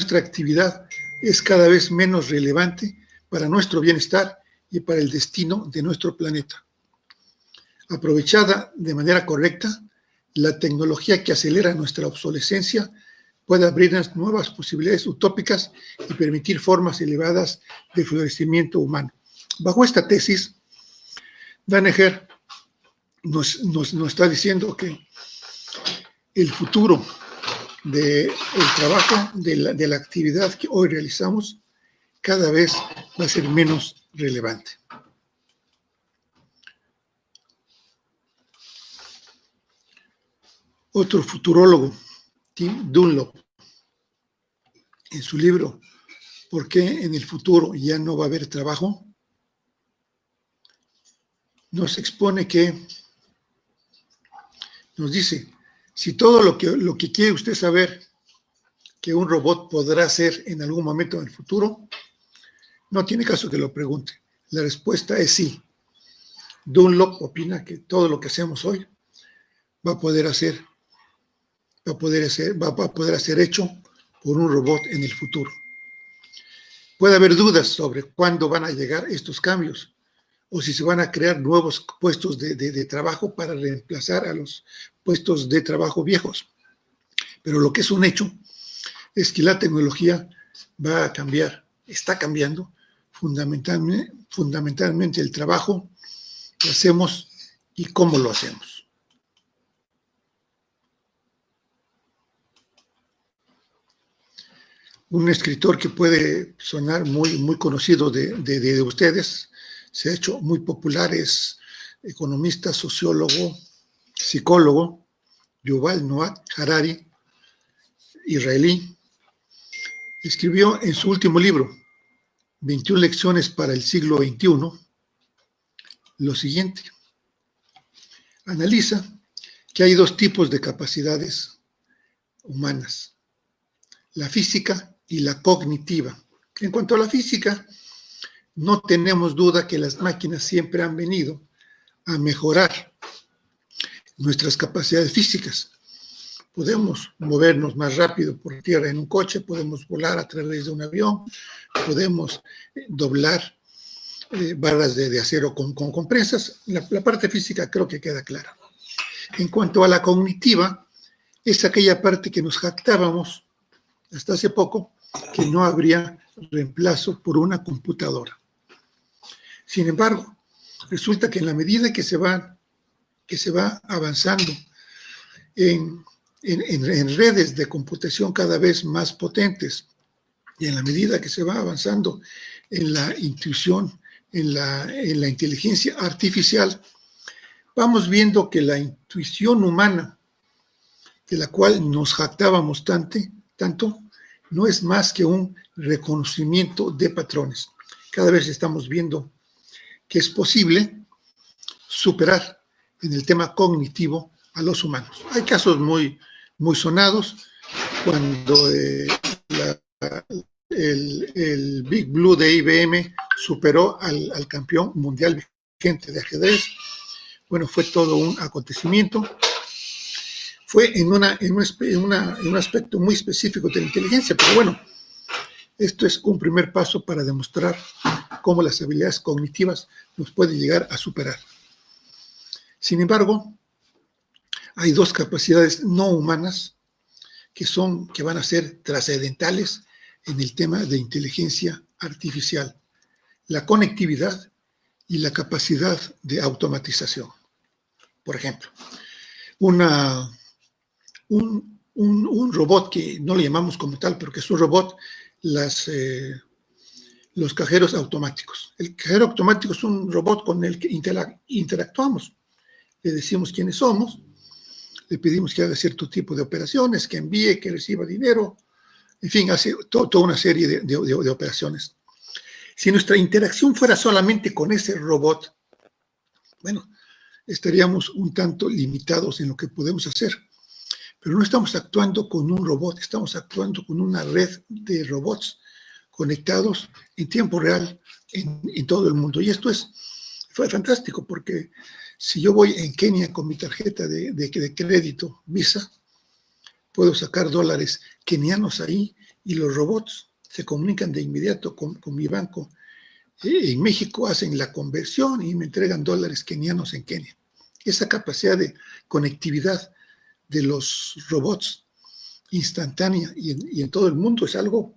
nuestra actividad es cada vez menos relevante para nuestro bienestar y para el destino de nuestro planeta. Aprovechada de manera correcta, la tecnología que acelera nuestra obsolescencia puede abrirnos nuevas posibilidades utópicas y permitir formas elevadas de florecimiento humano. Bajo esta tesis, Danaher nos está diciendo que el futuro del trabajo, de la actividad que hoy realizamos, cada vez va a ser menos relevante. Otro futurólogo, Tim Dunlop, en su libro ¿Por qué en el futuro ya no va a haber trabajo?, nos expone que, nos dice, si todo lo que quiere usted saber que un robot podrá hacer en algún momento en el futuro, no tiene caso que lo pregunte. La respuesta es sí. Dunlop opina que todo lo que hacemos hoy va a poder ser hecho por un robot en el futuro. Puede haber dudas sobre cuándo van a llegar estos cambios o si se van a crear nuevos puestos de trabajo para reemplazar a los puestos de trabajo viejos. Pero lo que es un hecho es que la tecnología va a cambiar, está cambiando fundamentalmente el trabajo que hacemos y cómo lo hacemos. Un escritor que puede sonar muy conocido de ustedes, se ha hecho muy popular, es economista, sociólogo, psicólogo, Yuval Noah Harari, israelí. Escribió en su último libro, 21 lecciones para el siglo XXI, lo siguiente. Analiza que hay dos tipos de capacidades humanas, la física y la cognitiva. En cuanto a la física, no tenemos duda que las máquinas siempre han venido a mejorar nuestras capacidades físicas. Podemos movernos más rápido por tierra en un coche, podemos volar a través de un avión, podemos doblar barras de acero con compresas. La parte física creo que queda clara. En cuanto a la cognitiva, es aquella parte que nos jactábamos hasta hace poco, que no habría reemplazo por una computadora. Sin embargo, resulta que en la medida que se va avanzando en redes de computación cada vez más potentes y en la medida que se va avanzando en la intuición, en la inteligencia artificial, vamos viendo que la intuición humana, de la cual nos jactábamos tanto, no es más que un reconocimiento de patrones. Cada vez estamos viendo que es posible superar en el tema cognitivo a los humanos. Hay casos muy sonados cuando el Big Blue de IBM superó al campeón mundial vigente de ajedrez. Bueno, fue todo un acontecimiento. Fue en un aspecto muy específico de la inteligencia, pero bueno, esto es un primer paso para demostrar cómo las habilidades cognitivas nos pueden llegar a superar. Sin embargo, hay dos capacidades no humanas que van a ser trascendentales en el tema de inteligencia artificial: la conectividad y la capacidad de automatización. Por ejemplo, un robot que no le llamamos como tal, pero que es un robot, los cajeros automáticos. El cajero automático es un robot con el que interactuamos. Le decimos quiénes somos, le pedimos que haga cierto tipo de operaciones, que envíe, que reciba dinero, en fin, hace toda una serie de operaciones. Si nuestra interacción fuera solamente con ese robot, bueno, estaríamos un tanto limitados en lo que podemos hacer. Pero no estamos actuando con un robot, estamos actuando con una red de robots conectados en tiempo real en todo el mundo. Y esto fue fantástico, porque si yo voy en Kenia con mi tarjeta de crédito Visa, puedo sacar dólares kenianos ahí y los robots se comunican de inmediato con mi banco. En México hacen la conversión y me entregan dólares kenianos en Kenia. Esa capacidad de conectividad de los robots instantánea y en todo el mundo es algo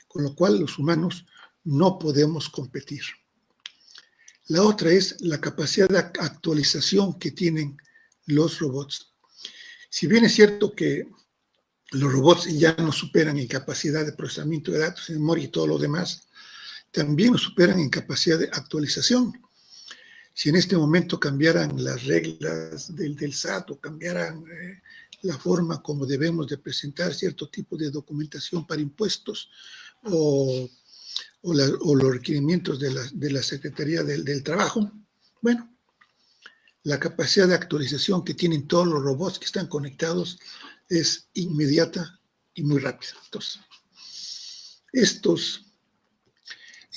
con lo cual los humanos no podemos competir. La otra es la capacidad de actualización que tienen los robots. Si bien es cierto que los robots ya nos superan en capacidad de procesamiento de datos, en memoria y todo lo demás, también nos superan en capacidad de actualización. Si en este momento cambiaran las reglas del SAT o cambiaran la forma como debemos de presentar cierto tipo de documentación para impuestos o los requerimientos de la Secretaría del Trabajo, bueno, la capacidad de actualización que tienen todos los robots que están conectados es inmediata y muy rápida. Entonces,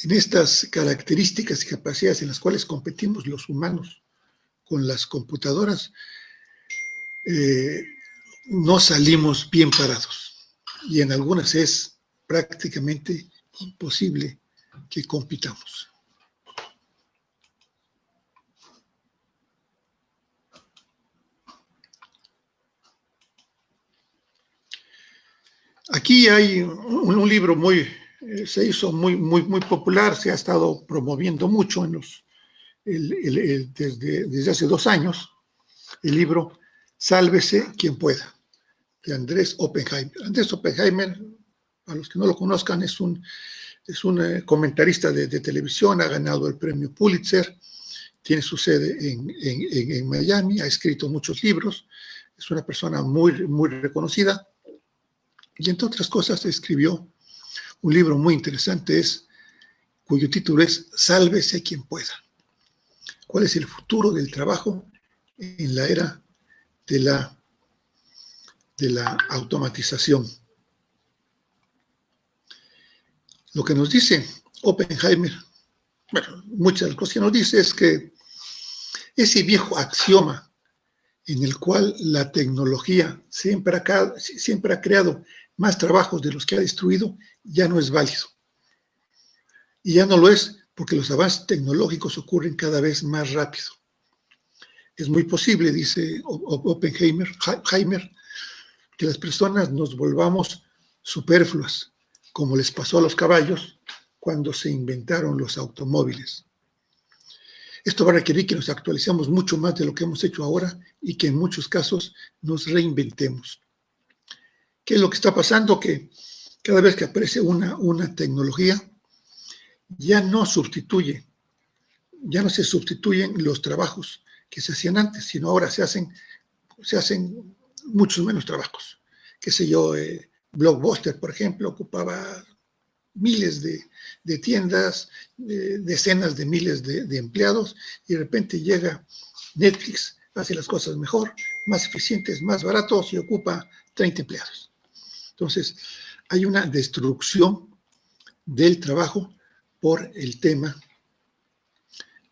en estas características y capacidades en las cuales competimos los humanos con las computadoras, no salimos bien parados. Y en algunas es prácticamente imposible que compitamos. Aquí hay un libro se hizo muy popular, se ha estado promoviendo mucho desde hace 2 años, el libro Sálvese quien pueda, de Andrés Oppenheimer. Andrés Oppenheimer, para los que no lo conozcan, es un comentarista de televisión, ha ganado el premio Pulitzer, tiene su sede en Miami, ha escrito muchos libros, es una persona muy reconocida, y entre otras cosas escribió un libro muy interesante, cuyo título es Sálvese quien pueda. ¿Cuál es el futuro del trabajo en la era de la automatización? Lo que nos dice Oppenheimer, bueno, muchas de las cosas que nos dice es que ese viejo axioma en el cual la tecnología siempre ha creado más trabajos de los que ha destruido, ya no es válido. Y ya no lo es porque los avances tecnológicos ocurren cada vez más rápido. Es muy posible, dice Oppenheimer, que las personas nos volvamos superfluas, como les pasó a los caballos cuando se inventaron los automóviles. Esto va a requerir que nos actualicemos mucho más de lo que hemos hecho ahora y que en muchos casos nos reinventemos. ¿Qué es lo que está pasando? Que cada vez que aparece una tecnología, ya no se sustituyen los trabajos que se hacían antes, sino ahora se hacen muchos menos trabajos. Qué sé yo, Blockbuster, por ejemplo, ocupaba miles de tiendas, decenas de miles de empleados, y de repente llega Netflix, hace las cosas mejor, más eficientes, más baratos, y ocupa 30 empleados. Entonces, hay una destrucción del trabajo por el tema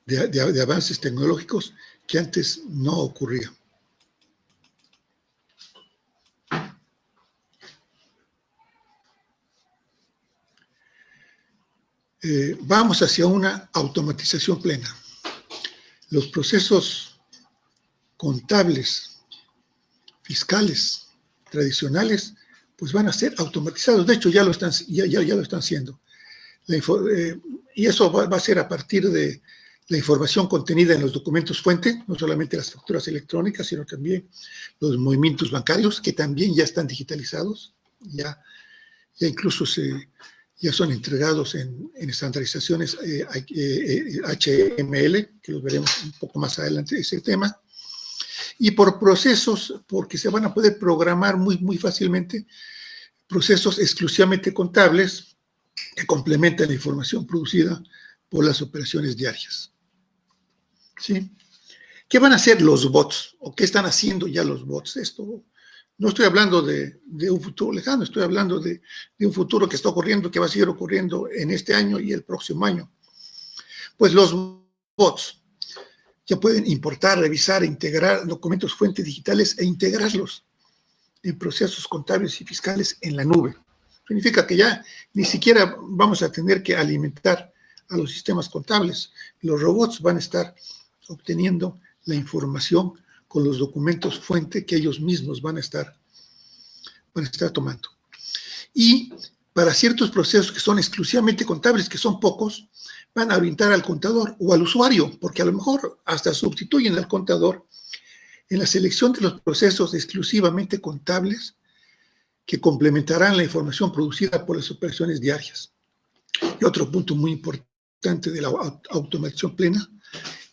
de avances tecnológicos que antes no ocurría. Vamos hacia una automatización plena. Los procesos contables, fiscales, tradicionales, pues van a ser automatizados. De hecho, ya lo están haciendo. Y eso va a ser a partir de la información contenida en los documentos fuente, no solamente las facturas electrónicas, sino también los movimientos bancarios, que también ya están digitalizados, ya incluso ya son entregados en estandarizaciones HTML, que los veremos un poco más adelante, ese tema, y por procesos, porque se van a poder programar muy fácilmente, procesos exclusivamente contables que complementan la información producida por las operaciones diarias. ¿Sí? ¿Qué van a hacer los bots? ¿O qué están haciendo ya los bots? Esto no estoy hablando de un futuro lejano, estoy hablando de un futuro que está ocurriendo, que va a seguir ocurriendo en este año y el próximo año. Pues los bots ya pueden importar, revisar, integrar documentos fuentes digitales e integrarlos en procesos contables y fiscales en la nube. Significa que ya ni siquiera vamos a tener que alimentar a los sistemas contables. Los robots van a estar obteniendo la información con los documentos fuente que ellos mismos van a estar tomando. Y para ciertos procesos que son exclusivamente contables, que son pocos, van a orientar al contador o al usuario, porque a lo mejor hasta sustituyen al contador en la selección de los procesos exclusivamente contables que complementarán la información producida por las operaciones diarias. Y otro punto muy importante de la automatización plena,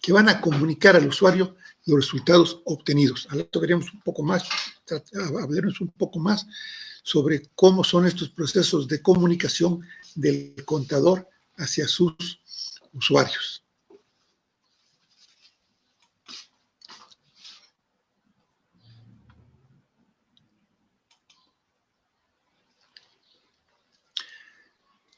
que van a comunicar al usuario los resultados obtenidos. Ahora veremos un poco más, hablaremos un poco más sobre cómo son estos procesos de comunicación del contador hacia sus usuarios.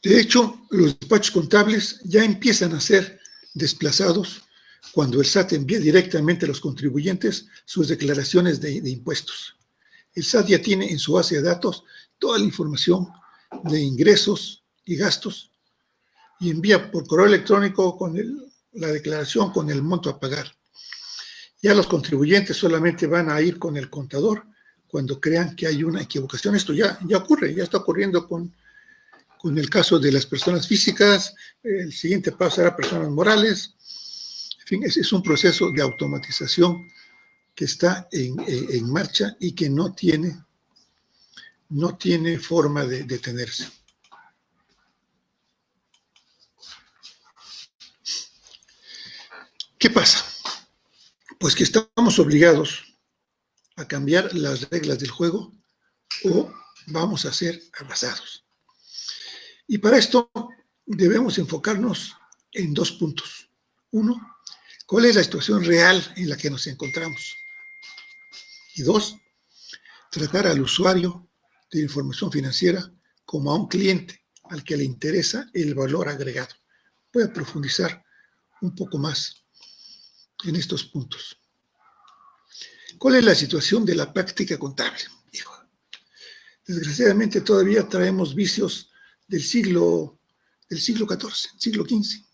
De hecho, los despachos contables ya empiezan a ser desplazados cuando el SAT envía directamente a los contribuyentes sus declaraciones de impuestos. El SAT ya tiene en su base de datos toda la información de ingresos y gastos y envía por correo electrónico con la declaración con el monto a pagar. Ya los contribuyentes solamente van a ir con el contador cuando crean que hay una equivocación. Esto ya ocurre, ya está ocurriendo con el caso de las personas físicas. El siguiente paso será personas morales. En fin, es un proceso de automatización que está en marcha y que no tiene forma de detenerse. ¿Qué pasa? Pues que estamos obligados a cambiar las reglas del juego o vamos a ser arrasados. Y para esto debemos enfocarnos en dos puntos. Uno, ¿cuál es la situación real en la que nos encontramos? Y dos, tratar al usuario de información financiera como a un cliente al que le interesa el valor agregado. Voy a profundizar un poco más en estos puntos. ¿Cuál es la situación de la práctica contable? Desgraciadamente todavía traemos vicios del siglo XIV, siglo XV.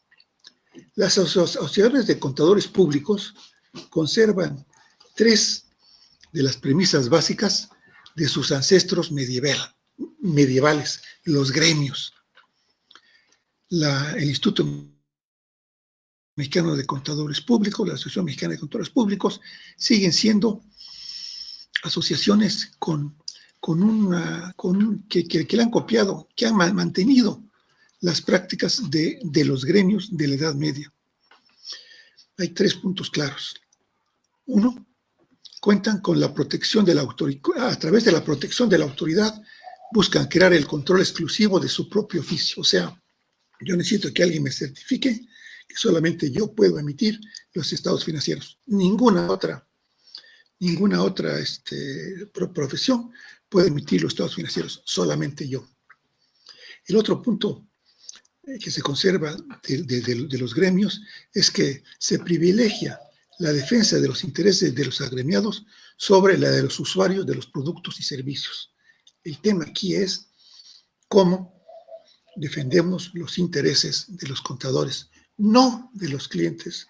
Las asociaciones de contadores públicos conservan tres de las premisas básicas de sus ancestros medievales, los gremios. El Instituto Mexicano de Contadores Públicos, la Asociación Mexicana de Contadores Públicos, siguen siendo asociaciones que le han copiado, que han mantenido las prácticas de los gremios de la Edad Media. Hay tres puntos claros. Uno, cuentan con la protección de la autoridad, a través de la protección de la autoridad, buscan crear el control exclusivo de su propio oficio. O sea, yo necesito que alguien me certifique que solamente yo puedo emitir los estados financieros. Ninguna otra profesión puede emitir los estados financieros, solamente yo. El otro punto que se conserva de los gremios es que se privilegia la defensa de los intereses de los agremiados sobre la de los usuarios de los productos y servicios. El tema aquí es cómo defendemos los intereses de los contadores, no de los clientes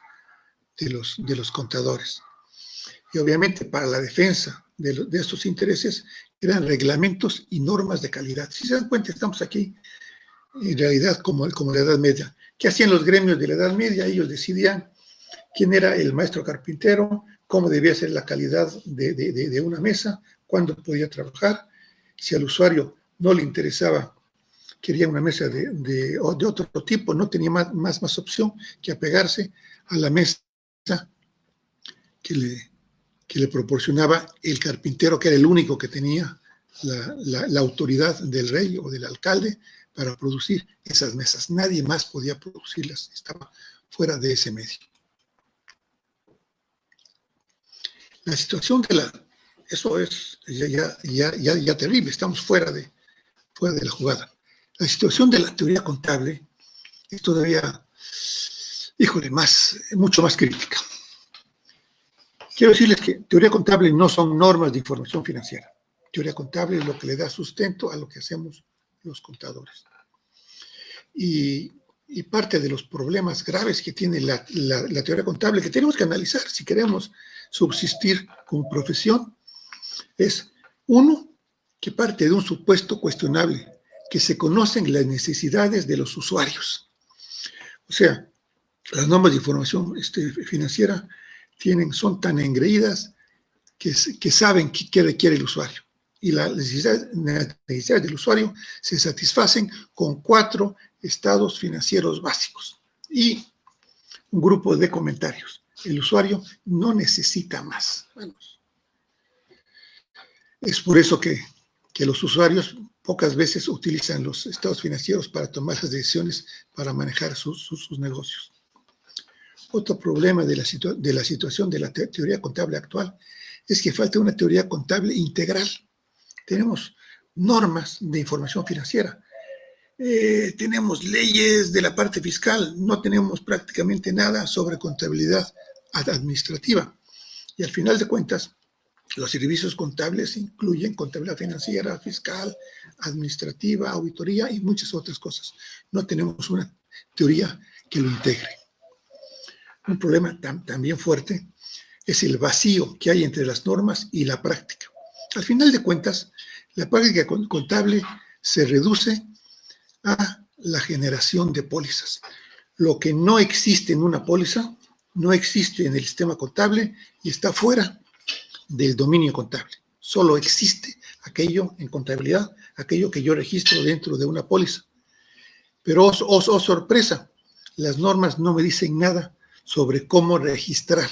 de los contadores. Y obviamente para la defensa de estos intereses eran reglamentos y normas de calidad. Si se dan cuenta, estamos aquí en realidad como la Edad Media. ¿Qué hacían los gremios de la Edad Media? Ellos decidían quién era el maestro carpintero, cómo debía ser la calidad de una mesa, cuándo podía trabajar. Si al usuario no le interesaba, quería una mesa de otro tipo, no tenía más opción que apegarse a la mesa que le proporcionaba el carpintero, que era el único que tenía la autoridad del rey o del alcalde para producir esas mesas. Nadie más podía producirlas, estaba fuera de ese medio. La situación eso es ya terrible, estamos fuera de la jugada. La situación de la teoría contable es todavía, mucho más crítica. Quiero decirles que teoría contable no son normas de información financiera. Teoría contable es lo que le da sustento a lo que hacemos los contadores. Y parte de los problemas graves que tiene la teoría contable, que tenemos que analizar si queremos subsistir como profesión, es, uno, que parte de un supuesto cuestionable, que se conocen las necesidades de los usuarios. O sea, las normas de información financiera son tan engreídas que saben qué requiere el usuario. Y las necesidades del usuario se satisfacen con 4 estados financieros básicos y un grupo de comentarios. El usuario no necesita más. Bueno, es por eso que los usuarios pocas veces utilizan los estados financieros para tomar las decisiones para manejar sus negocios. Otro problema de la situación de la teoría contable actual es que falta una teoría contable integral. Tenemos normas de información financiera, tenemos leyes de la parte fiscal, no tenemos prácticamente nada sobre contabilidad administrativa. Y al final de cuentas, los servicios contables incluyen contabilidad financiera, fiscal, administrativa, auditoría y muchas otras cosas. No tenemos una teoría que lo integre. Un problema también fuerte es el vacío que hay entre las normas y la práctica. Al final de cuentas, la práctica contable se reduce a la generación de pólizas. Lo que no existe en una póliza no existe en el sistema contable y está fuera del dominio contable. Solo existe aquello en contabilidad, aquello que yo registro dentro de una póliza. Pero, oh sorpresa, las normas no me dicen nada sobre cómo registrar,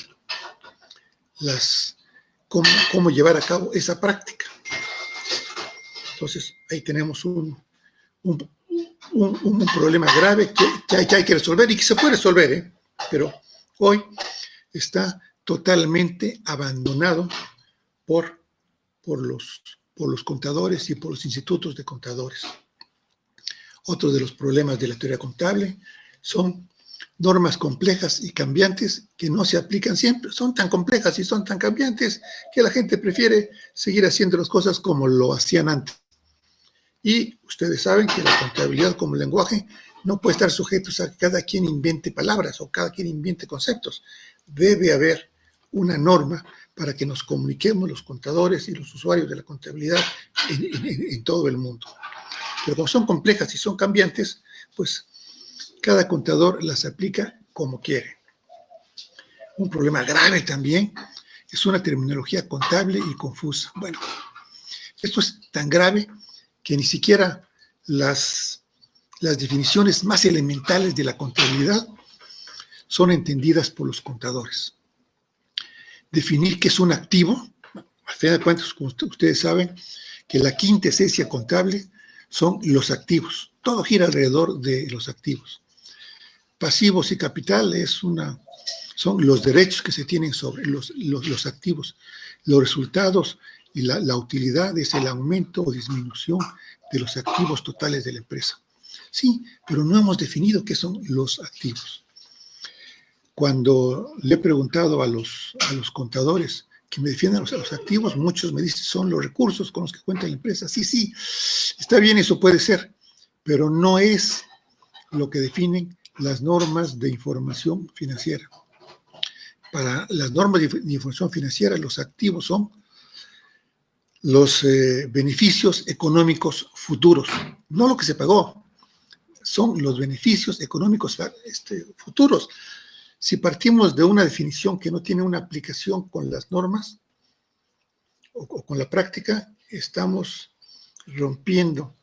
cómo llevar a cabo esa práctica. Entonces, ahí tenemos un problema grave que hay que resolver y que se puede resolver, pero hoy está totalmente abandonado por los contadores y por los institutos de contadores. Otro de los problemas de la teoría contable son normas complejas y cambiantes que no se aplican siempre. Son tan complejas y son tan cambiantes que la gente prefiere seguir haciendo las cosas como lo hacían antes. Y ustedes saben que la contabilidad como lenguaje no puede estar sujetos a que cada quien invente palabras o cada quien invente conceptos. Debe haber una norma para que nos comuniquemos los contadores y los usuarios de la contabilidad en todo el mundo. Pero como son complejas y son cambiantes, pues cada contador las aplica como quiere. Un problema grave también es una terminología contable y confusa. Bueno, esto es tan grave que ni siquiera las definiciones más elementales de la contabilidad son entendidas por los contadores. Definir qué es un activo, al final de cuentas, como ustedes saben, que la quinta esencia contable son los activos. Todo gira alrededor de los activos. Pasivos y capital son los derechos que se tienen sobre los activos. Los resultados y la utilidad es el aumento o disminución de los activos totales de la empresa. Sí, pero no hemos definido qué son los activos. Cuando le he preguntado a los contadores que me defiendan los activos, muchos me dicen son los recursos con los que cuenta la empresa. Sí, está bien, eso puede ser, pero no es lo que definen las normas de información financiera. Para las normas de información financiera, los activos son los beneficios económicos futuros, no lo que se pagó, son los beneficios económicos futuros. Si partimos de una definición que no tiene una aplicación con las normas o con la práctica, estamos rompiendo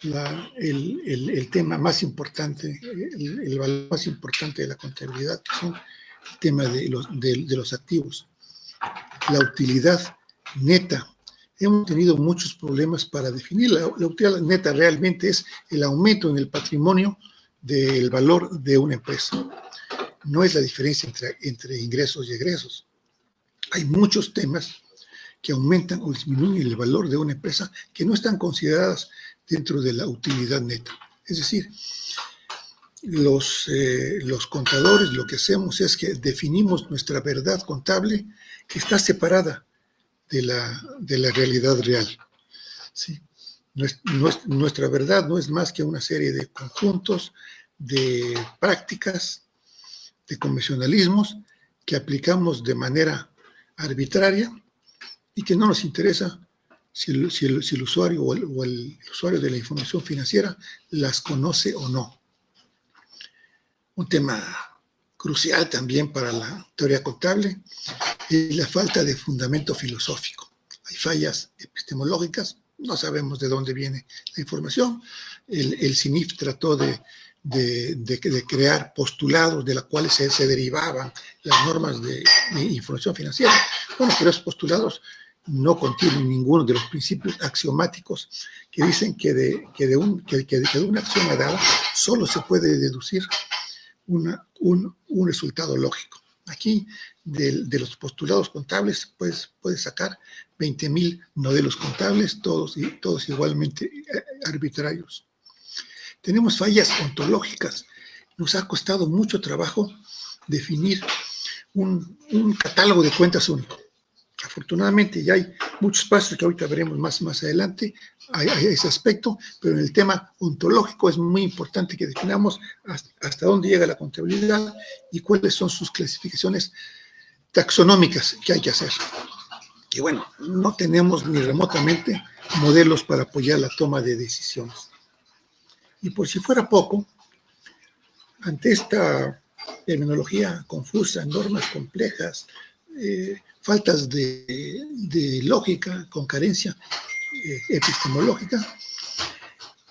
el tema más importante, el valor más importante de la contabilidad, que son el tema de los activos. La utilidad neta. Hemos tenido muchos problemas para definir. La utilidad neta realmente es el aumento en el patrimonio del valor de una empresa. No es la diferencia entre ingresos y egresos. Hay muchos temas que aumentan o disminuyen el valor de una empresa que no están consideradas dentro de la utilidad neta. Es decir, los contadores lo que hacemos es que definimos nuestra verdad contable que está separada de la realidad real. ¿Sí? Nuestra verdad no es más que una serie de conjuntos, de prácticas, de convencionalismos que aplicamos de manera arbitraria y que no nos interesa si el usuario o el usuario de la información financiera las conoce o no. Un tema crucial también para la teoría contable es la falta de fundamento filosófico. Hay fallas epistemológicas, no sabemos de dónde viene la información. El CINIF trató de crear postulados de los cuales se derivaban las normas de información financiera. Bueno, pero esos postulados no contienen ninguno de los principios axiomáticos que dicen que de una acción dada solo se puede deducir un resultado lógico. Aquí, de los postulados contables, pues puedes sacar 20,000 modelos contables, todos igualmente arbitrarios. Tenemos fallas ontológicas. Nos ha costado mucho trabajo definir un catálogo de cuentas único. Afortunadamente ya hay muchos pasos que ahorita veremos más adelante, hay ese aspecto, pero en el tema ontológico es muy importante que definamos hasta dónde llega la contabilidad y cuáles son sus clasificaciones taxonómicas que hay que hacer. Y bueno, no tenemos ni remotamente modelos para apoyar la toma de decisiones. Y por si fuera poco, ante esta terminología confusa, normas complejas, faltas de lógica, con carencia epistemológica,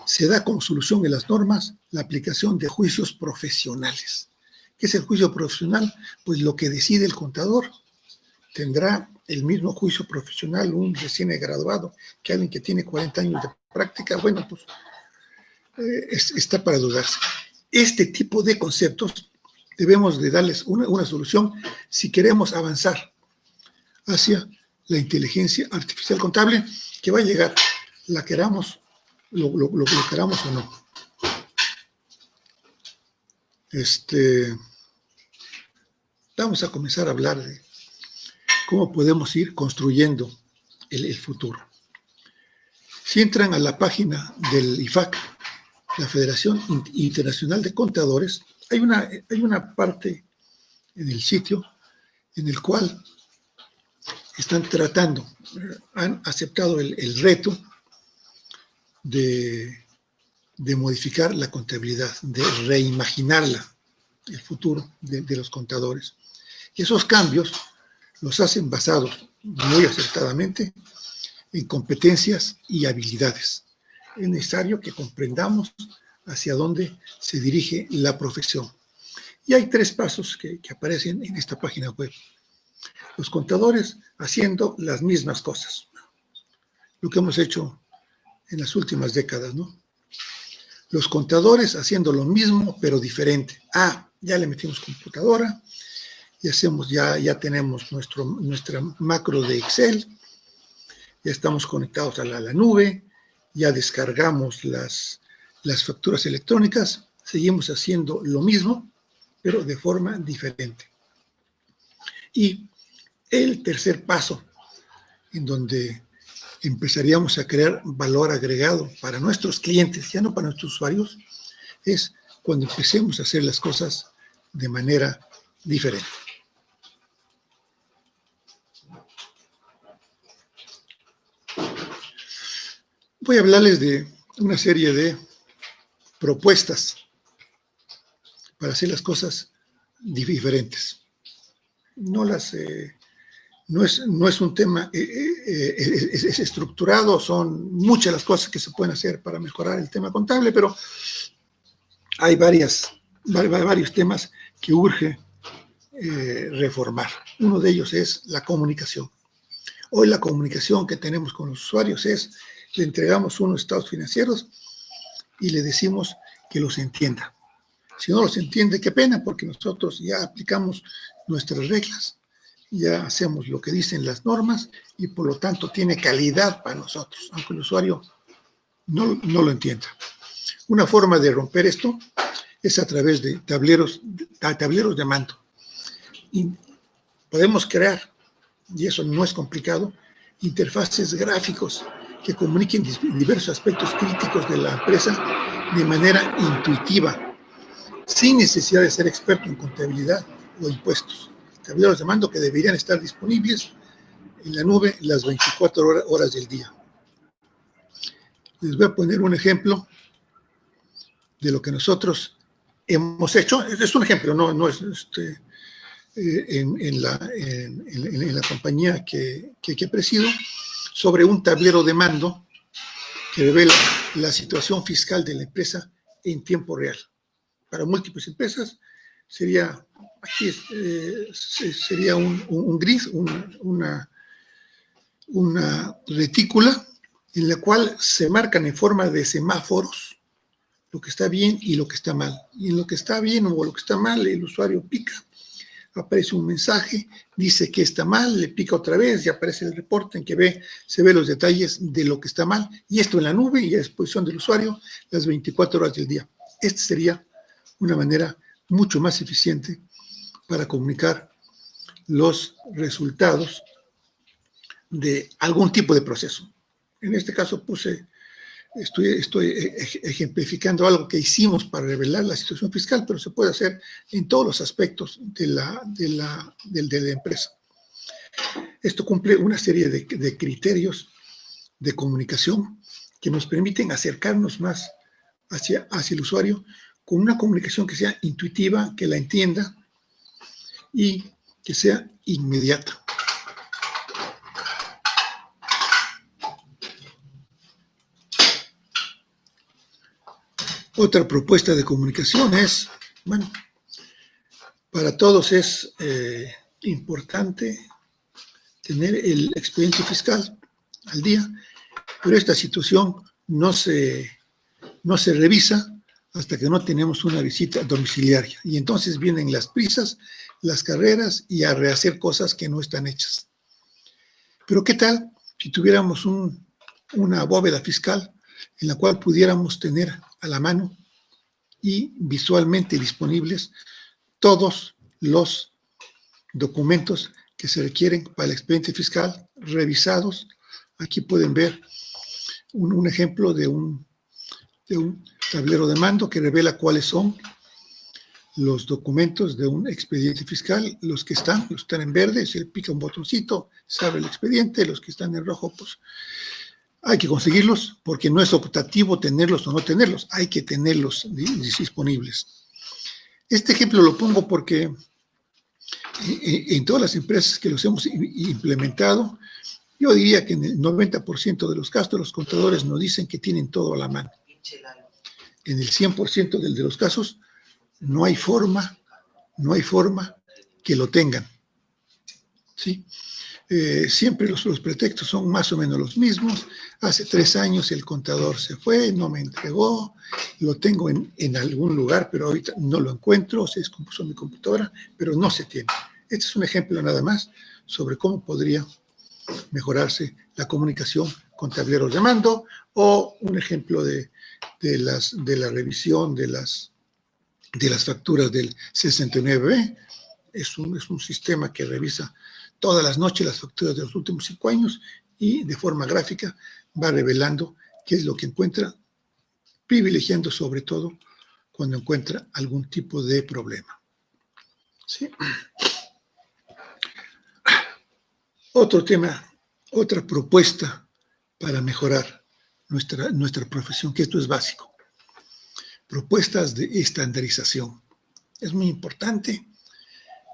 se da como solución en las normas la aplicación de juicios profesionales. ¿Qué es el juicio profesional? Pues lo que decide el contador. Tendrá el mismo juicio profesional un recién graduado que alguien que tiene 40 años de práctica. Bueno, pues está para dudarse. Este tipo de conceptos debemos de darles una solución si queremos avanzar hacia la inteligencia artificial contable que va a llegar, la queramos, lo queramos o no. Vamos a comenzar a hablar de cómo podemos ir construyendo el futuro. Si entran a la página del IFAC, la Federación Internacional de Contadores, hay una parte en el sitio en el cual están tratando, han aceptado el reto de modificar la contabilidad, de reimaginarla, el futuro de los contadores. Y esos cambios los hacen basados muy acertadamente en competencias y habilidades. Es necesario que comprendamos hacia dónde se dirige la profesión. Y hay 3 pasos que aparecen en esta página web. Los contadores haciendo las mismas cosas, lo que hemos hecho en las últimas décadas, ¿no? Los contadores haciendo lo mismo, pero diferente. Ya le metimos computadora, ya tenemos nuestra macro de Excel, ya estamos conectados a la nube, ya descargamos las facturas electrónicas, seguimos haciendo lo mismo, pero de forma diferente. Y el tercer paso, en donde empezaríamos a crear valor agregado para nuestros clientes, ya no para nuestros usuarios, es cuando empecemos a hacer las cosas de manera diferente. Voy a hablarles de una serie de propuestas para hacer las cosas diferentes. No es un tema es estructurado, son muchas las cosas que se pueden hacer para mejorar el tema contable, pero hay varios temas que urge reformar. Uno de ellos es la comunicación. Hoy la comunicación que tenemos con los usuarios es, le entregamos unos estados financieros y le decimos que los entienda. Si no los entiende, qué pena, porque nosotros ya aplicamos nuestras reglas, ya hacemos lo que dicen las normas y por lo tanto tiene calidad para nosotros, aunque el usuario no lo entienda. Una forma de romper esto es a través de tableros de mando. Y podemos crear, y eso no es complicado, interfaces gráficos que comuniquen diversos aspectos críticos de la empresa de manera intuitiva, sin necesidad de ser experto en contabilidad o impuestos. Tableros de mando que deberían estar disponibles en la nube las 24 horas del día. Les voy a poner un ejemplo de lo que nosotros hemos hecho. Es un ejemplo, no es en la compañía que presido, sobre un tablero de mando que revela la situación fiscal de la empresa en tiempo real. Para múltiples empresas sería, aquí sería un gris, una retícula en la cual se marcan en forma de semáforos lo que está bien y lo que está mal. Y en lo que está bien o lo que está mal, el usuario pica, aparece un mensaje, dice que está mal, le pica otra vez y aparece el reporte en que se ve los detalles de lo que está mal, y esto en la nube y a disposición del usuario las 24 horas del día. Esta sería una manera mucho más eficiente para comunicar los resultados de algún tipo de proceso. En este caso estoy ejemplificando algo que hicimos para revelar la situación fiscal, pero se puede hacer en todos los aspectos de la empresa. Esto cumple una serie de criterios de comunicación que nos permiten acercarnos más hacia el usuario con una comunicación que sea intuitiva, que la entienda y que sea inmediata. Otra propuesta de comunicación es, bueno, para todos es importante tener el expediente fiscal al día, pero esta situación no se revisa hasta que no tenemos una visita domiciliaria. Y entonces vienen las prisas, las carreras y a rehacer cosas que no están hechas. Pero ¿qué tal si tuviéramos una bóveda fiscal en la cual pudiéramos tener a la mano y visualmente disponibles todos los documentos que se requieren para el expediente fiscal revisados? Aquí pueden ver un ejemplo de un tablero de mando que revela cuáles son los documentos de un expediente fiscal. Los que están en verde, se le pica un botoncito, se abre el expediente. Los que están en rojo, pues hay que conseguirlos, porque no es optativo tenerlos o no tenerlos, hay que tenerlos disponibles. Este ejemplo lo pongo porque en todas las empresas que los hemos implementado, yo diría que en el 90% de los casos los contadores nos dicen que tienen todo a la mano. En el 100% de los casos no hay forma que lo tengan. ¿Sí? Siempre los pretextos son más o menos los mismos. Hace 3 años el contador se fue, no me entregó, lo tengo en algún lugar, pero ahorita no lo encuentro, se descompuso mi computadora, pero no se tiene. Este es un ejemplo nada más sobre cómo podría mejorarse la comunicación con tableros de mando, o un ejemplo de la revisión de las facturas del 69B. Es un sistema que revisa todas las noches las facturas de los últimos 5 años y de forma gráfica va revelando qué es lo que encuentra, privilegiando sobre todo cuando encuentra algún tipo de problema. ¿Sí? Otro tema, otra propuesta para mejorar nuestra profesión, que esto es básico. Propuestas de estandarización. Es muy importante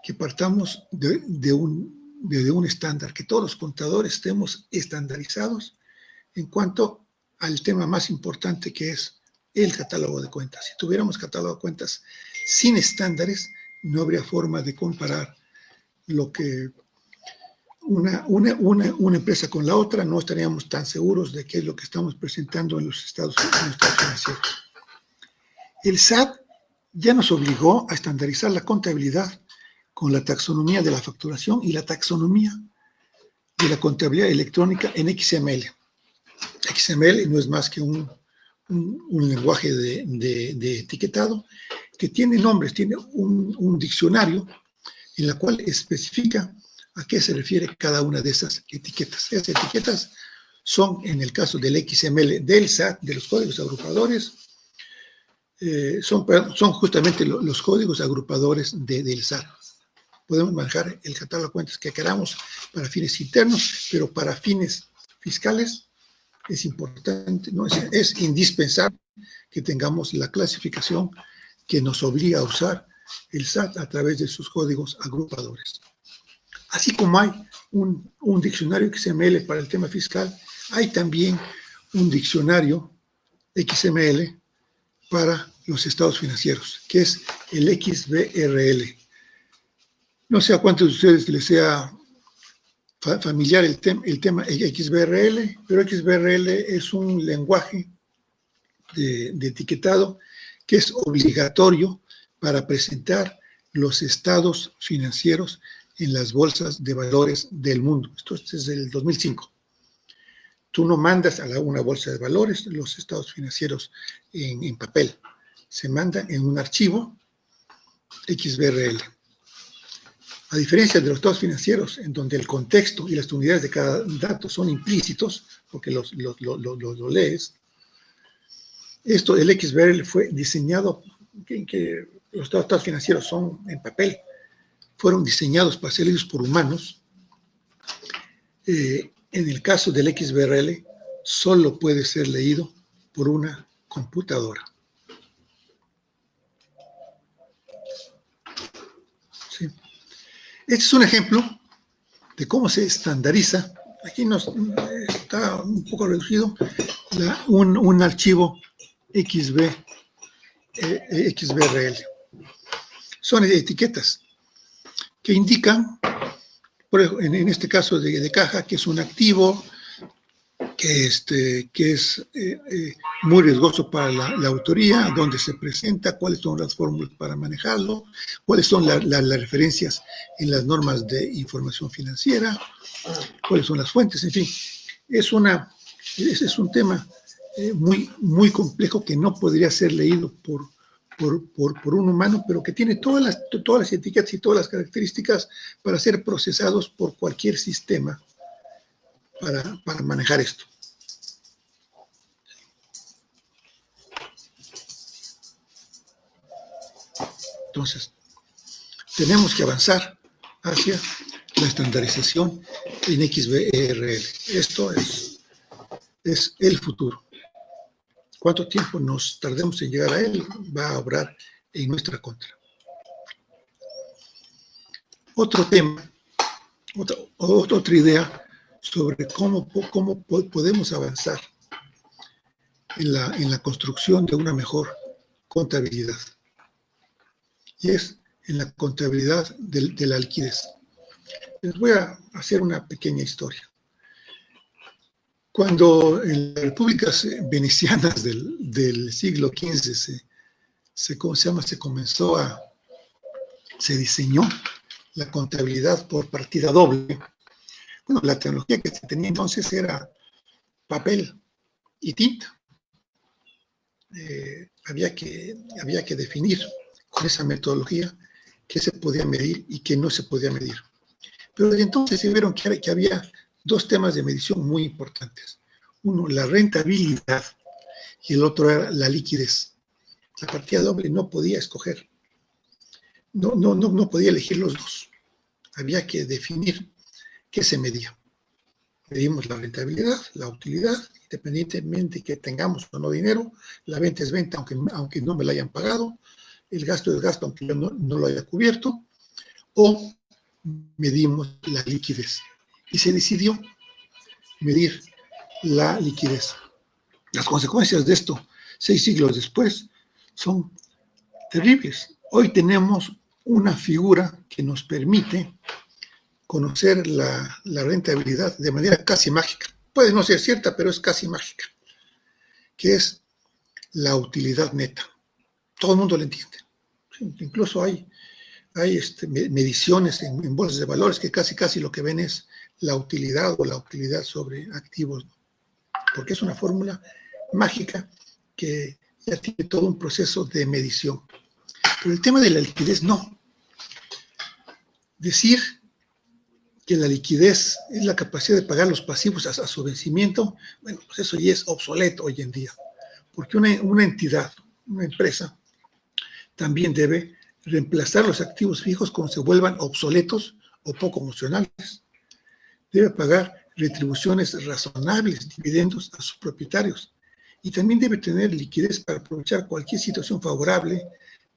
que partamos de un estándar, que todos los contadores estemos estandarizados en cuanto al tema más importante, que es el catálogo de cuentas. Si tuviéramos catálogo de cuentas sin estándares, no habría forma de comparar lo que una empresa con la otra, no estaríamos tan seguros de qué es lo que estamos presentando en los estados financieros. El SAT ya nos obligó a estandarizar la contabilidad con la taxonomía de la facturación y la taxonomía de la contabilidad electrónica en XML. XML no es más que un lenguaje de etiquetado que tiene nombres, tiene un diccionario en la cual especifica a qué se refiere cada una de esas etiquetas. Esas etiquetas son, en el caso del XML del SAT, de los códigos agrupadores, son justamente los códigos agrupadores del SAT. Podemos manejar el catálogo de cuentas que queramos para fines internos, pero para fines fiscales es importante, ¿no? Es indispensable que tengamos la clasificación que nos obliga a usar el SAT a través de sus códigos agrupadores. Así como hay un diccionario XML para el tema fiscal, hay también un diccionario XML para los estados financieros, que es el XBRL. No sé a cuántos de ustedes les sea familiar el tema XBRL, pero XBRL es un lenguaje de etiquetado que es obligatorio para presentar los estados financieros en las bolsas de valores del mundo. Esto es desde el 2005. Tú no mandas a una bolsa de valores los estados financieros en papel. Se mandan en un archivo XBRL. A diferencia de los estados financieros, en donde el contexto y las unidades de cada dato son implícitos, porque lo lees, el XBRL fue diseñado, que los estados financieros son en papel, fueron diseñados para ser leídos por humanos. En el caso del XBRL, solo puede ser leído por una computadora. ¿Sí? Este es un ejemplo de cómo se estandariza. Aquí está un poco reducido un archivo XBRL. Son etiquetas que indican, en este caso de caja, que es un activo, que es muy riesgoso para la autoría, dónde se presenta, cuáles son las fórmulas para manejarlo, cuáles son las referencias en las normas de información financiera, cuáles son las fuentes, en fin. Ese es un tema muy, muy complejo que no podría ser leído por un humano, pero que tiene todas las etiquetas y todas las características para ser procesados por cualquier sistema para manejar esto. Entonces, tenemos que avanzar hacia la estandarización en XBRL. Esto es el futuro. Cuánto tiempo nos tardemos en llegar a él va a obrar en nuestra contra. Otro tema, otra idea sobre cómo podemos avanzar en la construcción de una mejor contabilidad. Y es en la contabilidad de la liquidez. Les voy a hacer una pequeña historia. Cuando en las repúblicas venecianas del siglo XV se diseñó la contabilidad por partida doble. Bueno, la tecnología que se tenía entonces era papel y tinta. Había que definir con esa metodología qué se podía medir y qué no se podía medir. Pero desde entonces se vieron que había dos temas de medición muy importantes. Uno, la rentabilidad, y el otro era la liquidez. La partida doble no podía escoger. No podía elegir los dos. Había que definir qué se medía. Medimos la rentabilidad, la utilidad, independientemente que tengamos o no dinero. La venta es venta, aunque no me la hayan pagado. El gasto es gasto, aunque yo no lo haya cubierto. O medimos la liquidez. Y se decidió medir la liquidez. Las consecuencias de esto, 6 siglos después, son terribles. Hoy tenemos una figura que nos permite conocer la rentabilidad de manera casi mágica. Puede no ser cierta, pero es casi mágica, que es la utilidad neta. Todo el mundo lo entiende. Incluso hay mediciones en bolsas de valores que casi lo que ven es la utilidad o la utilidad sobre activos, porque es una fórmula mágica que ya tiene todo un proceso de medición. Pero el tema de la liquidez no. Decir que la liquidez es la capacidad de pagar los pasivos a su vencimiento, bueno, pues eso ya es obsoleto hoy en día, porque una entidad, una empresa, también debe reemplazar los activos fijos cuando se vuelvan obsoletos o poco funcionales. Debe pagar retribuciones razonables, dividendos a sus propietarios, y también debe tener liquidez para aprovechar cualquier situación favorable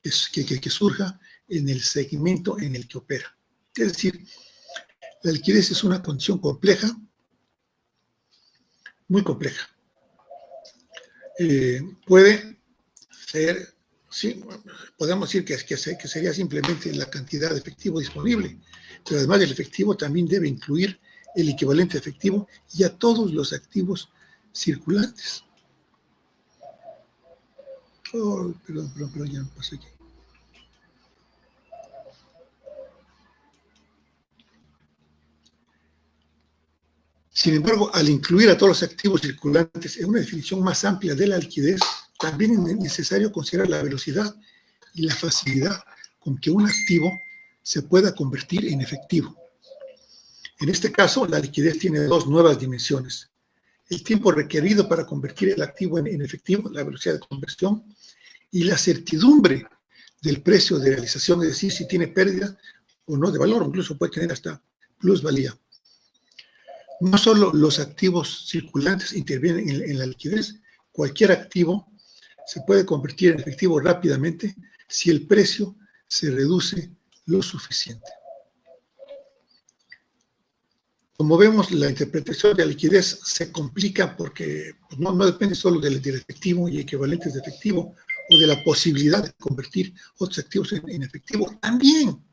que surja en el segmento en el que opera. Es decir, la liquidez es una condición compleja, muy compleja. Puede ser, sí, podemos decir que sería simplemente la cantidad de efectivo disponible, pero además del efectivo también debe incluir el equivalente efectivo y a todos los activos circulantes. Oh, perdón, ya me pasé aquí. Sin embargo, al incluir a todos los activos circulantes en una definición más amplia de la liquidez, también es necesario considerar la velocidad y la facilidad con que un activo se pueda convertir en efectivo. En este caso, la liquidez tiene dos nuevas dimensiones. El tiempo requerido para convertir el activo en efectivo, la velocidad de conversión, y la certidumbre del precio de realización, es decir, si tiene pérdida o no de valor, incluso puede tener hasta plusvalía. No solo los activos circulantes intervienen en la liquidez, cualquier activo se puede convertir en efectivo rápidamente si el precio se reduce lo suficiente. Como vemos, la interpretación de la liquidez se complica porque no depende solo del efectivo y equivalentes de efectivo o de la posibilidad de convertir otros activos en efectivo. También,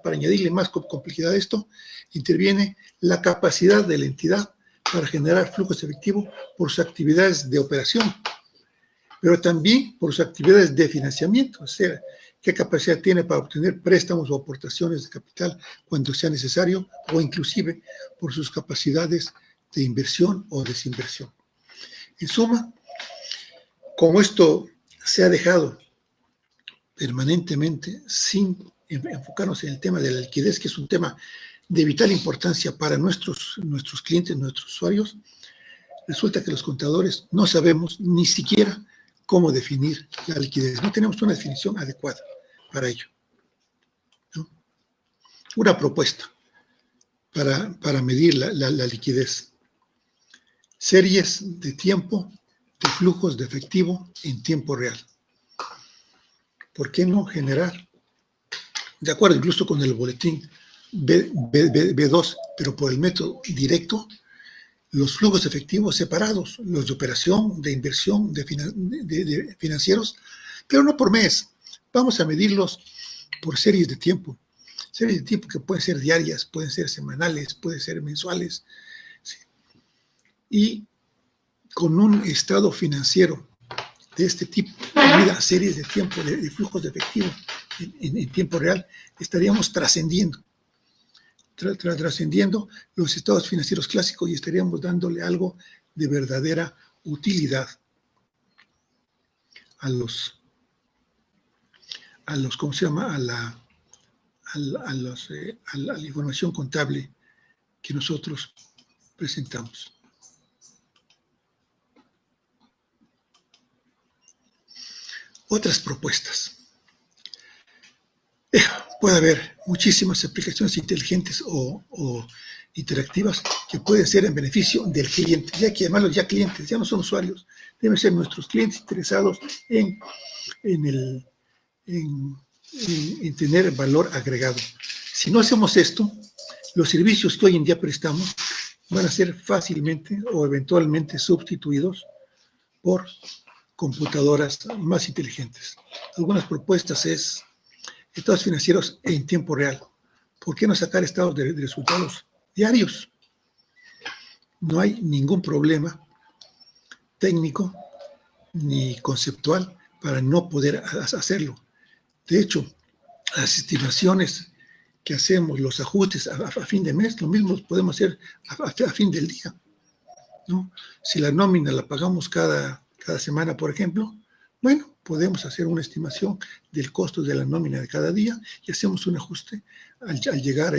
para añadirle más complejidad a esto, interviene la capacidad de la entidad para generar flujos efectivos por sus actividades de operación, pero también por sus actividades de financiamiento, o sea, qué capacidad tiene para obtener préstamos o aportaciones de capital cuando sea necesario, o inclusive por sus capacidades de inversión o desinversión. En suma, como esto se ha dejado permanentemente sin enfocarnos en el tema de la liquidez, que es un tema de vital importancia para nuestros clientes, nuestros usuarios, resulta que los contadores no sabemos ni siquiera cómo definir la liquidez. No tenemos una definición adecuada para ello, ¿no? Una propuesta para medir la liquidez. Series de tiempo de flujos de efectivo en tiempo real. ¿Por qué no generar, de acuerdo incluso con el boletín B2, pero por el método directo, los flujos efectivos separados, los de operación, de inversión, de financieros, pero no por mes. Vamos a medirlos por series de tiempo que pueden ser diarias, pueden ser semanales, pueden ser mensuales, ¿sí? Y con un estado financiero de este tipo, mira, series de tiempo, de flujos de efectivo en tiempo real, estaríamos trascendiendo los estados financieros clásicos y estaríamos dándole algo de verdadera utilidad a los ¿cómo se llama? A la información contable que nosotros presentamos. Otras propuestas. Puede haber muchísimas aplicaciones inteligentes o interactivas que pueden ser en beneficio del cliente, ya que además los ya clientes ya no son usuarios, deben ser nuestros clientes interesados en tener valor agregado. Si no hacemos esto, los servicios que hoy en día prestamos van a ser fácilmente o eventualmente sustituidos por computadoras más inteligentes. Algunas propuestas es estados financieros en tiempo real. ¿Por qué no sacar estados de resultados diarios? No hay ningún problema técnico ni conceptual para no poder hacerlo. De hecho, las estimaciones que hacemos, los ajustes a fin de mes, lo mismo los podemos hacer a fin del día, ¿no? Si la nómina la pagamos cada semana, por ejemplo, bueno, podemos hacer una estimación del costo de la nómina de cada día y hacemos un ajuste al llegar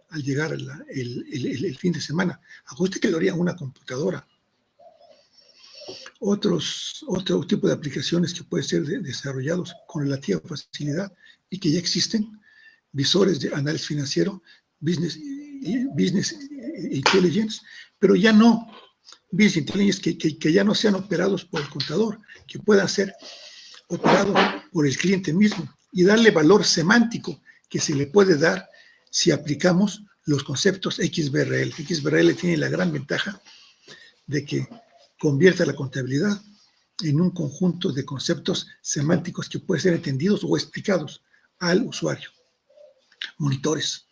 al llegar el fin de semana. Ajuste que lo haría una computadora. Otro tipo de aplicaciones que pueden ser desarrollados con relativa facilidad y que ya existen, visores de análisis financiero, business intelligence, pero ya no business intelligence que ya no sean operados por el contador, que puedan ser operados por el cliente mismo y darle valor semántico que se le puede dar si aplicamos los conceptos XBRL. XBRL tiene la gran ventaja de que convierte la contabilidad en un conjunto de conceptos semánticos que pueden ser entendidos o explicados al usuario. Monitores.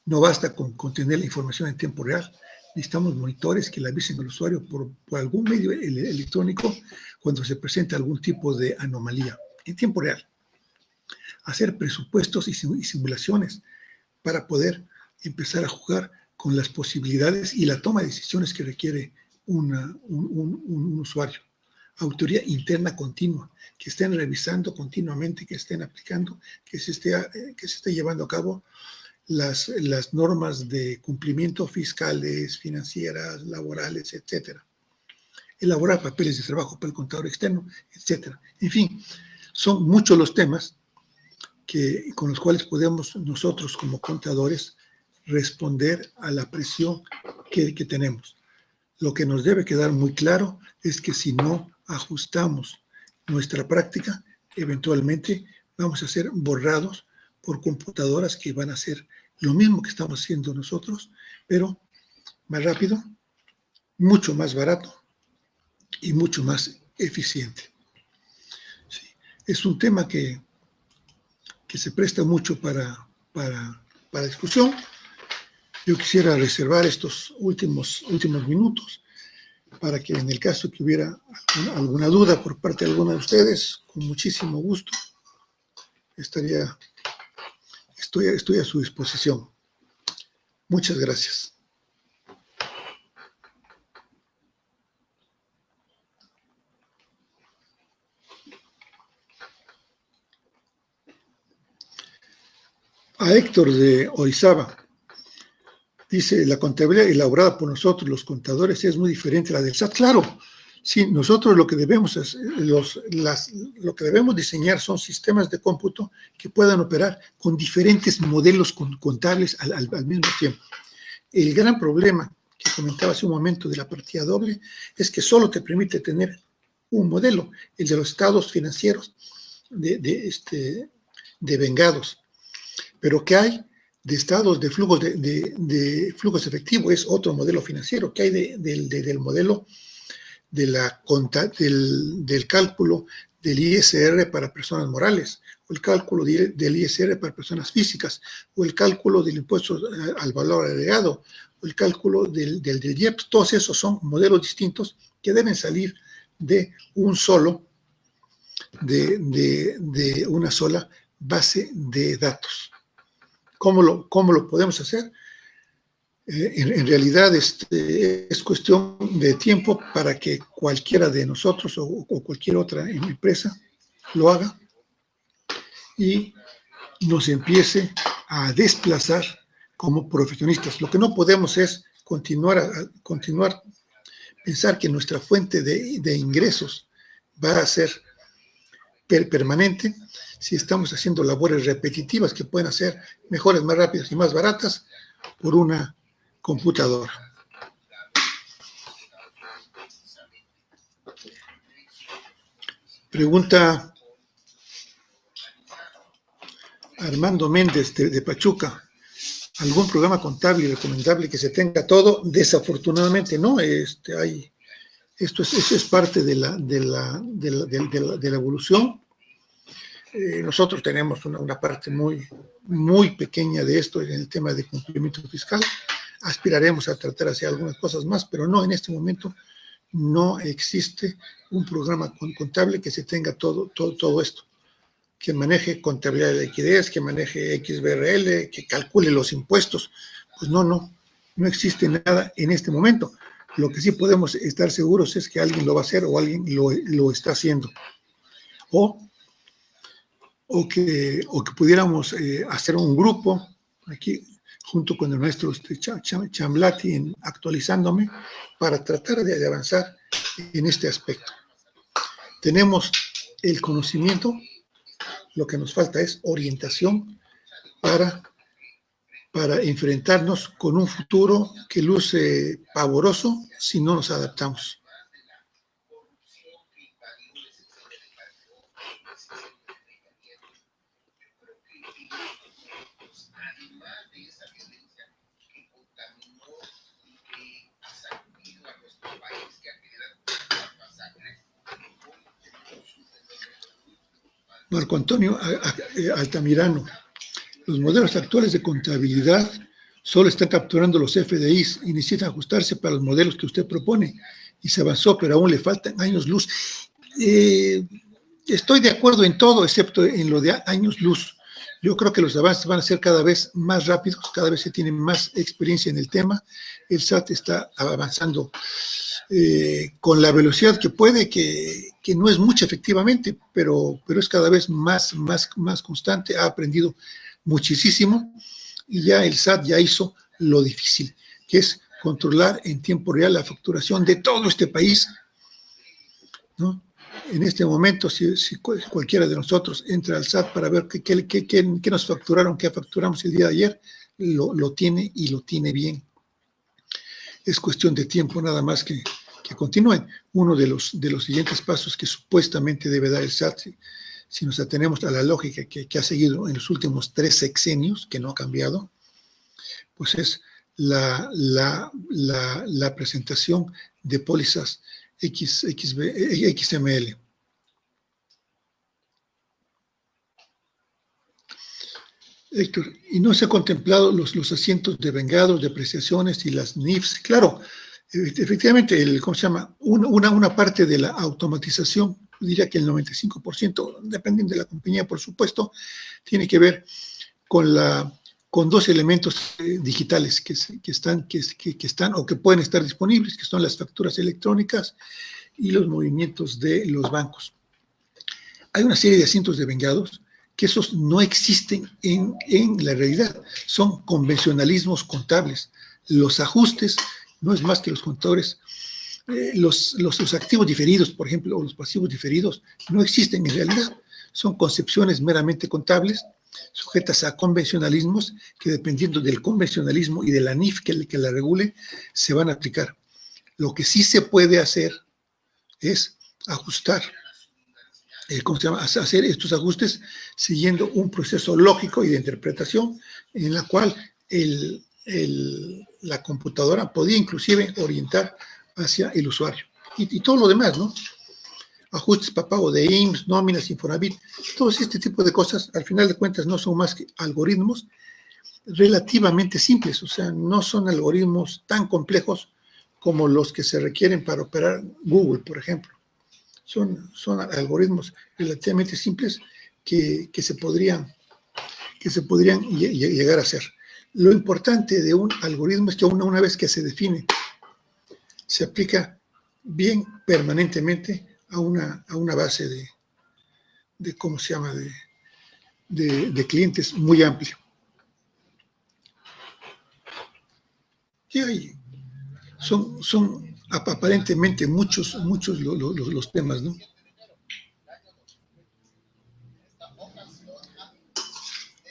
No basta con tener la información en tiempo real. Necesitamos monitores que le avisen al usuario por algún medio electrónico cuando se presenta algún tipo de anomalía en tiempo real. Hacer presupuestos y simulaciones para poder empezar a jugar con las posibilidades y la toma de decisiones que requiere un usuario. Auditoría interna continua, que estén revisando continuamente, que estén aplicando, que se esté llevando a cabo las normas de cumplimiento fiscales, financieras, laborales, etcétera. Elaborar papeles de trabajo para el contador externo, etcétera. En fin, son muchos los temas con los cuales podemos nosotros como contadores responder a la presión que tenemos. Lo que nos debe quedar muy claro es que si no ajustamos nuestra práctica, eventualmente vamos a ser borrados por computadoras que van a hacer lo mismo que estamos haciendo nosotros, pero más rápido, mucho más barato y mucho más eficiente. Sí, es un tema que se presta mucho para discusión. Yo quisiera reservar estos últimos minutos para que en el caso que hubiera alguna duda por parte de alguno de ustedes, con muchísimo gusto, estoy a su disposición. Muchas gracias. A Héctor de Orizaba. Dice, la contabilidad elaborada por nosotros, los contadores, es muy diferente a la del SAT. Claro, sí, nosotros lo que debemos diseñar son sistemas de cómputo que puedan operar con diferentes modelos contables al mismo tiempo. El gran problema que comentaba hace un momento de la partida doble es que solo te permite tener un modelo, el de los estados financieros de vengados. Pero ¿qué hay de estados de flujos flujos efectivos? Es otro modelo financiero. ¿Qué hay del modelo del cálculo del ISR para personas morales, o el cálculo del ISR para personas físicas, o el cálculo del impuesto al valor agregado, o el cálculo del IEPS? Todos esos son modelos distintos que deben salir de una sola base de datos. ¿Cómo lo podemos hacer? En realidad es cuestión de tiempo para que cualquiera de nosotros o cualquier otra empresa lo haga y nos empiece a desplazar como profesionistas. Lo que no podemos es continuar pensar que nuestra fuente de ingresos va a ser permanente si estamos haciendo labores repetitivas que pueden hacer mejores, más rápidas y más baratas por una computadora. Pregunta Armando Méndez de Pachuca. ¿Algún programa contable recomendable que se tenga todo? Desafortunadamente no. Esto es parte de la evolución. Nosotros tenemos una parte muy, muy pequeña de esto en el tema de cumplimiento fiscal. Aspiraremos a tratar de hacer algunas cosas más, pero no, en este momento no existe un programa contable que se tenga todo esto, que maneje contabilidad de liquidez, que maneje XBRL, que calcule los impuestos. Pues no existe nada en este momento. Lo que sí podemos estar seguros es que alguien lo va a hacer o alguien lo está haciendo. O que pudiéramos hacer un grupo. Aquí junto con el maestro Chamblati, actualizándome para tratar de avanzar en este aspecto. Tenemos el conocimiento, lo que nos falta es orientación para enfrentarnos con un futuro que luce pavoroso si no nos adaptamos. Marco Antonio Altamirano. Los modelos actuales de contabilidad solo están capturando los FDIs y necesitan ajustarse para los modelos que usted propone. Y se avanzó, pero aún le faltan años luz. Estoy de acuerdo en todo, excepto en lo de años luz. Yo creo que los avances van a ser cada vez más rápidos, cada vez se tiene más experiencia en el tema. El SAT está avanzando con la velocidad que puede, que no es mucha efectivamente, pero es cada vez más constante, ha aprendido muchísimo y ya el SAT ya hizo lo difícil, que es controlar en tiempo real la facturación de todo este país, ¿no? En este momento, si cualquiera de nosotros entra al SAT para ver qué nos facturaron, qué facturamos el día de ayer, lo tiene y lo tiene bien. Es cuestión de tiempo nada más que continúen. Uno de los siguientes pasos que supuestamente debe dar el SAT, si nos atenemos a la lógica que ha seguido en los últimos 3 sexenios, que no ha cambiado, pues es la presentación de pólizas XML. Héctor, ¿y no se ha contemplado los asientos de vengados, depreciaciones y las NIFs? Claro, efectivamente, ¿cómo se llama? Una parte de la automatización, diría que el 95%, dependiendo de la compañía, por supuesto, tiene que ver con 2 elementos digitales que están o que pueden estar disponibles, que son las facturas electrónicas y los movimientos de los bancos. Hay una serie de asientos de vengados que esos no existen en la realidad, son convencionalismos contables. Los ajustes no es más que los contadores, los activos diferidos, por ejemplo, o los pasivos diferidos, no existen en realidad, son concepciones meramente contables, sujetas a convencionalismos que dependiendo del convencionalismo y de la NIF que la regule, se van a aplicar. Lo que sí se puede hacer es ajustar, hacer estos ajustes siguiendo un proceso lógico y de interpretación en la cual la computadora podía inclusive orientar hacia el usuario. Y todo lo demás, ¿no? Ajustes para pago de IMSS, nóminas, Infonavit, todo este tipo de cosas, al final de cuentas, no son más que algoritmos relativamente simples, o sea, no son algoritmos tan complejos como los que se requieren para operar Google, por ejemplo. Son algoritmos relativamente simples que se podrían llegar a hacer. Lo importante de un algoritmo es que una vez que se define, se aplica bien permanentemente a una base de ¿cómo se llama?, de clientes muy amplia. Y ahí son aparentemente muchos los temas, ¿no?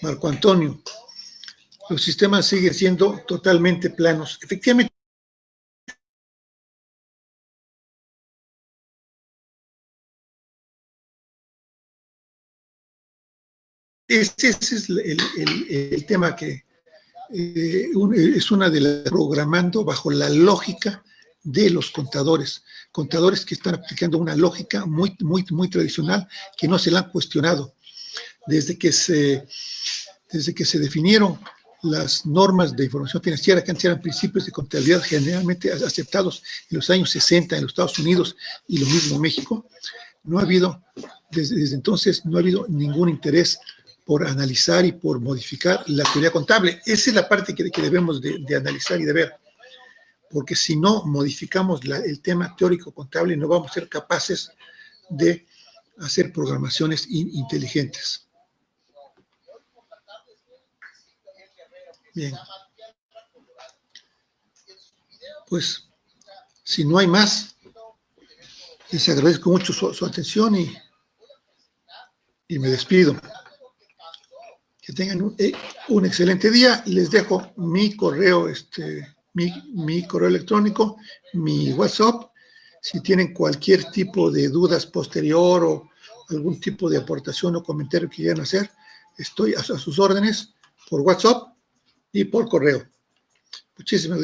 Marco Antonio, los sistemas siguen siendo totalmente planos. Efectivamente, ese es el tema que es una de las programando bajo la lógica de los contadores que están aplicando una lógica muy tradicional que no se la han cuestionado. Desde que se definieron las normas de información financiera, que antes eran principios de contabilidad generalmente aceptados en los años 60 en los Estados Unidos y lo mismo en México, no ha habido, desde entonces, no ha habido ningún interés por analizar y por modificar la teoría contable. Esa es la parte que debemos de analizar y de ver, porque si no modificamos el tema teórico contable, no vamos a ser capaces de hacer programaciones inteligentes. Bien. pues, si no hay más, les agradezco mucho su atención y me despido. Que tengan un excelente día. Les dejo mi correo, mi correo electrónico, mi WhatsApp. Si tienen cualquier tipo de dudas posterior o algún tipo de aportación o comentario que quieran hacer, estoy a sus órdenes por WhatsApp y por correo. Muchísimas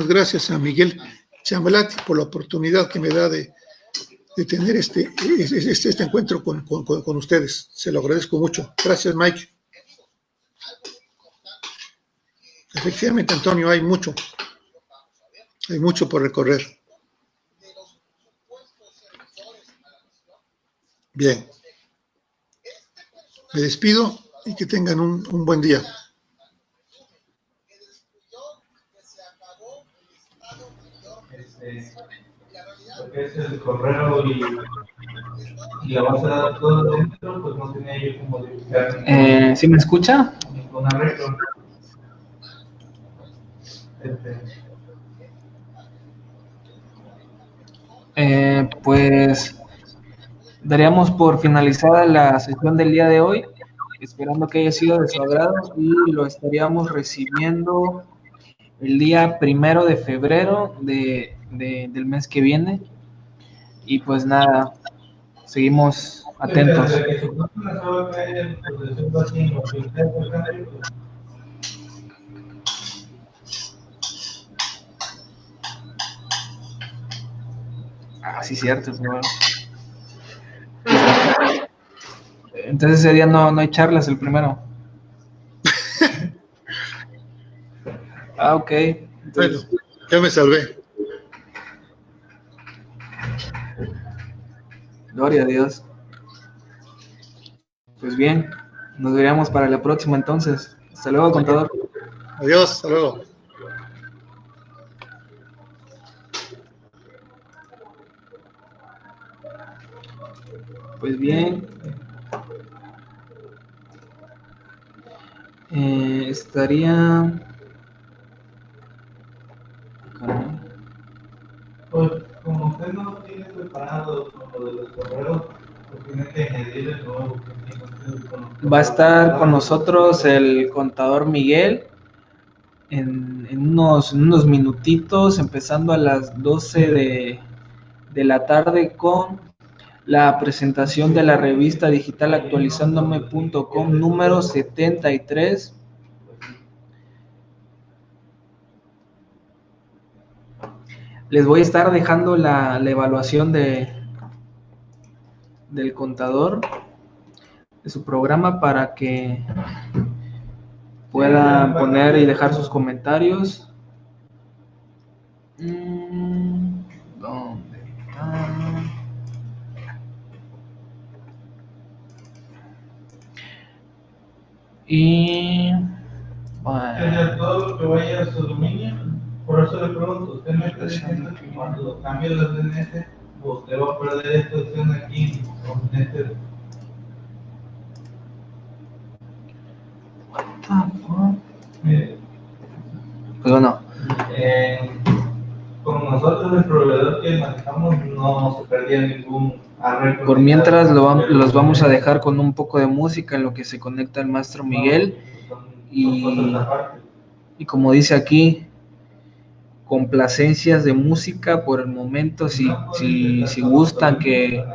gracias a Miguel Chambalati por la oportunidad que me da de tener este encuentro con ustedes. Se lo agradezco mucho. Gracias, Mike. Efectivamente, Antonio, hay mucho por recorrer. Bien, me despido y que tengan un buen día. Lo que es el correo y la base de datos dentro, pues no tenía yo como modificar. ¿Sí me escucha? Con arreglo. Pues daríamos por finalizada la sesión del día de hoy, esperando que haya sido de su agrado, y lo estaríamos recibiendo el día 1 de febrero del mes que viene. Y pues nada, seguimos atentos. Ah, sí, cierto. Bueno. Entonces ese día no hay charlas, el primero. Ah, ok. Entonces... Bueno, ya me salvé. Gloria a Dios. Pues bien, nos veríamos para la próxima entonces. Hasta luego, contador. Adiós, hasta luego. Pues bien, estaría... Pues como usted no tiene preparado lo de los correos, pues tiene que añadir el nuevo. Va a estar con nosotros el contador Miguel en unos minutitos, empezando a las 12 de la tarde con la presentación de la revista digital actualizandome.com número 73. Les voy a estar dejando la evaluación del contador, de su programa, para que puedan poner y dejar sus comentarios. ¿Dónde está? Y bueno, todo lo que vaya a su dominio, por eso le pregunto, usted me está diciendo que cuando cambie los DNS, usted va a perder esta opción aquí con este. Pues bueno, con nosotros el proveedor que manejamos no se perdía ningún arreglo. Por mientras los vamos a dejar con un poco de música en lo que se conecta el maestro Miguel. Y como dice aquí, complacencias de música por el momento. Si gustan que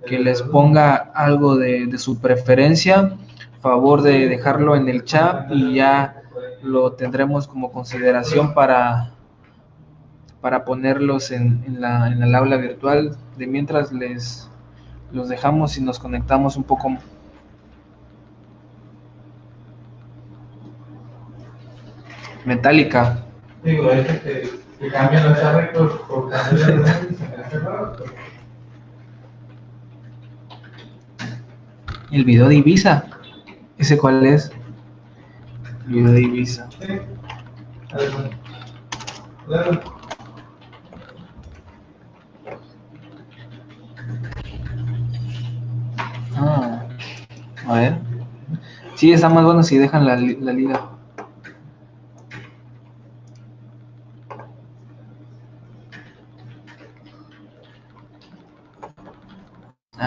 les ponga algo de su preferencia, favor de dejarlo en el chat y ya lo tendremos como consideración para ponerlos en el aula virtual. De mientras los dejamos y nos conectamos un poco. Metallica. Digo, es que cambian los arreglos por cambiar el video de Ibiza. ¿Ese cuál es? El video de Ibiza. Sí. Claro. A ver. Sí, está más bueno si dejan la liga.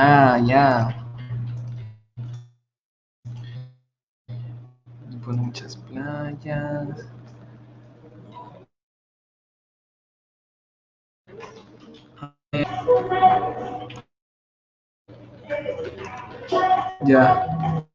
Ah, ya. Pues muchas playas. Ya.